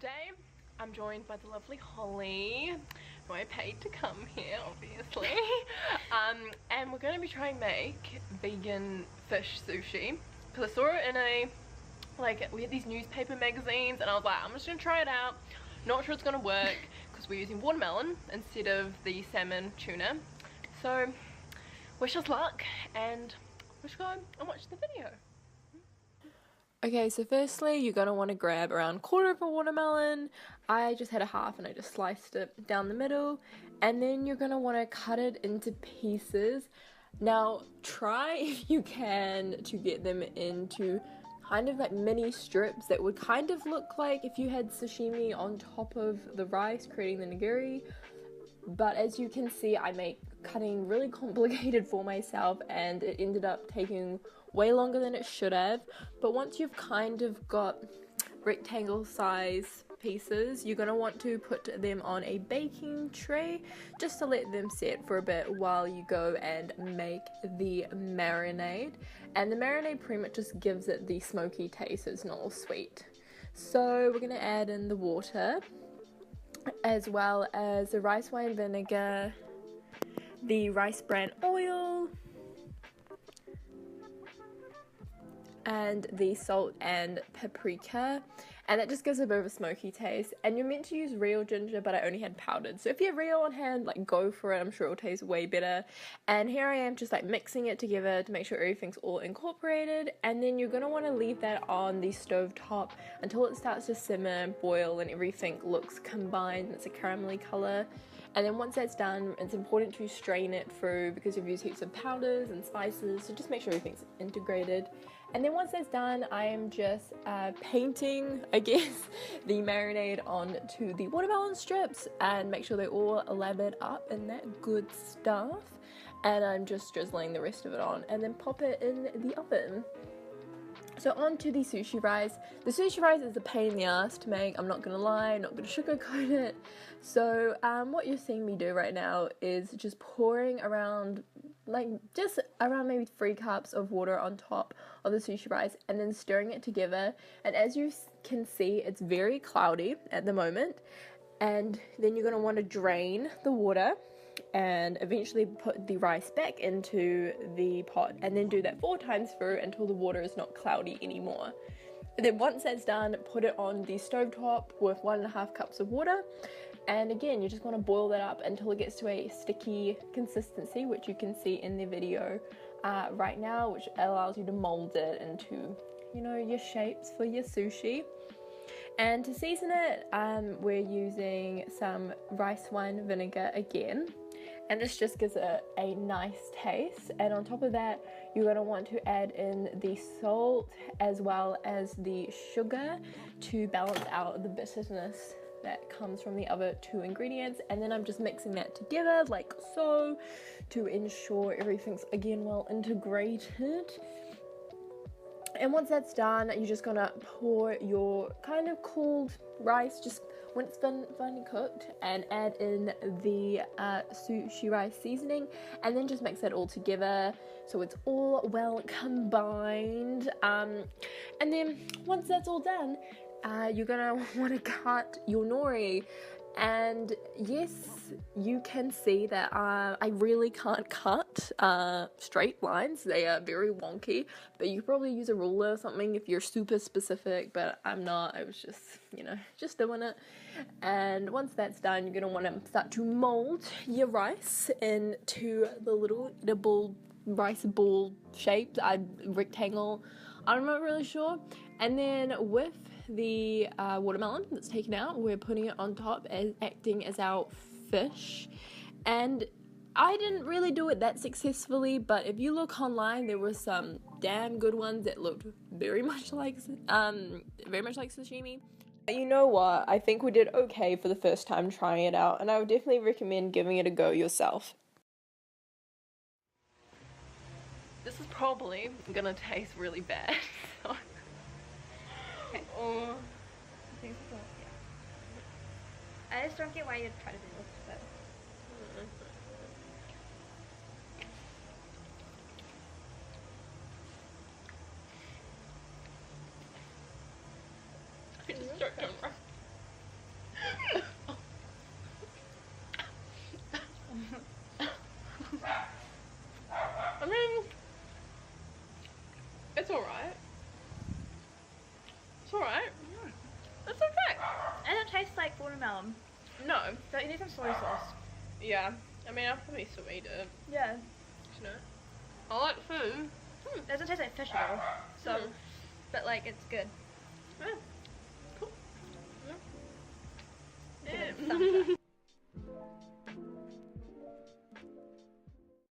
Today I'm joined by the lovely Holly, who I paid to come here, obviously. And we're going to be trying to make vegan fish sushi, because I saw it in we had these newspaper magazines, and I was like, I'm just going to try it out. Not sure it's going to work, because we're using watermelon instead of the salmon tuna. So wish us luck, and let's go and watch the video. Okay, so firstly, you're going to want to grab around 1/4 of a watermelon. I just had a half and I just sliced it down the middle. And then you're going to want to cut it into pieces. Now, try if you can to get them into kind of like mini strips that would kind of look like if you had sashimi on top of the rice, creating the nigiri. But as you can see, I make cutting really complicated for myself, and it ended up taking way longer than it should have. But once you've kind of got rectangle size pieces, you're going to want to put them on a baking tray just to let them set for a bit while you go and make the marinade. And the marinade pretty much just gives it the smoky taste, so it's not all sweet. So we're going to add in the water, as well as the rice wine vinegar, the rice bran oil, and the salt and paprika, and that just gives a bit of a smoky taste. And you're meant to use real ginger, but I only had powdered, so if you have real on hand, like, go for it. I'm sure it'll taste way better. And here I am just like mixing it together to make sure everything's all incorporated, and then you're gonna want to leave that on the stove top until it starts to simmer, boil, and everything looks combined and it's a caramelly color. And then once that's done, it's important to strain it through because you've used heaps of powders and spices, so just make sure everything's integrated. And then once that's done, I am just painting, I guess, the marinade onto the watermelon strips and make sure they're all lathered up and that good stuff. And I'm just drizzling the rest of it on and then pop it in the oven. So on to the sushi rice. The sushi rice is a pain in the ass to make, I'm not gonna lie, I'm not gonna sugarcoat it. So what you're seeing me do right now is just pouring around, just around maybe 3 cups of water on top of the sushi rice and then stirring it together. And as you can see, it's very cloudy at the moment. And then you're gonna want to drain the water and eventually put the rice back into the pot, and then do that 4 times through until the water is not cloudy anymore. And then once that's done, put it on the stovetop with 1.5 cups of water, and again you just want to boil that up until it gets to a sticky consistency, which you can see in the video right now, which allows you to mold it into, you know, your shapes for your sushi. And to season it, we're using some rice wine vinegar again, and this just gives it a nice taste. And on top of that, you're going to want to add in the salt as well as the sugar to balance out the bitterness that comes from the other 2 ingredients. And then I'm just mixing that together like so to ensure everything's again well integrated. And once that's done, you're just gonna pour your kind of cooled rice, just when it's finely cooked, and add in the sushi rice seasoning, and then just mix that all together so it's all well combined. And then once that's all done, you're gonna want to cut your nori. And yes, you can see that I really can't cut straight lines. They are very wonky, but you could probably use a ruler or something if you're super specific, but I'm not. I was just, you know, just doing it. And once that's done, you're going to want to start to mold your rice into the little eatable rice ball shapes, rectangle, I'm not really sure. And then with the watermelon that's taken out, we're putting it on top as acting as our fish. And I didn't really do it that successfully, but if you look online, there were some damn good ones that looked very much like sashimi. But you know what, I think we did okay for the first time trying it out, and I would definitely recommend giving it a go yourself. This is probably gonna taste really bad. So. Okay. Oh. I just don't get why you try to do this, but I just don't know. I mean, it's alright. It's alright. It's okay. And it tastes like watermelon. No. But you need some soy sauce. Yeah. I mean, I'll probably still eat it. Yeah. You know? I like food. It doesn't taste like fish at all. So, but like, it's good. Yeah. Cool. Give it a Yeah. thumbs up.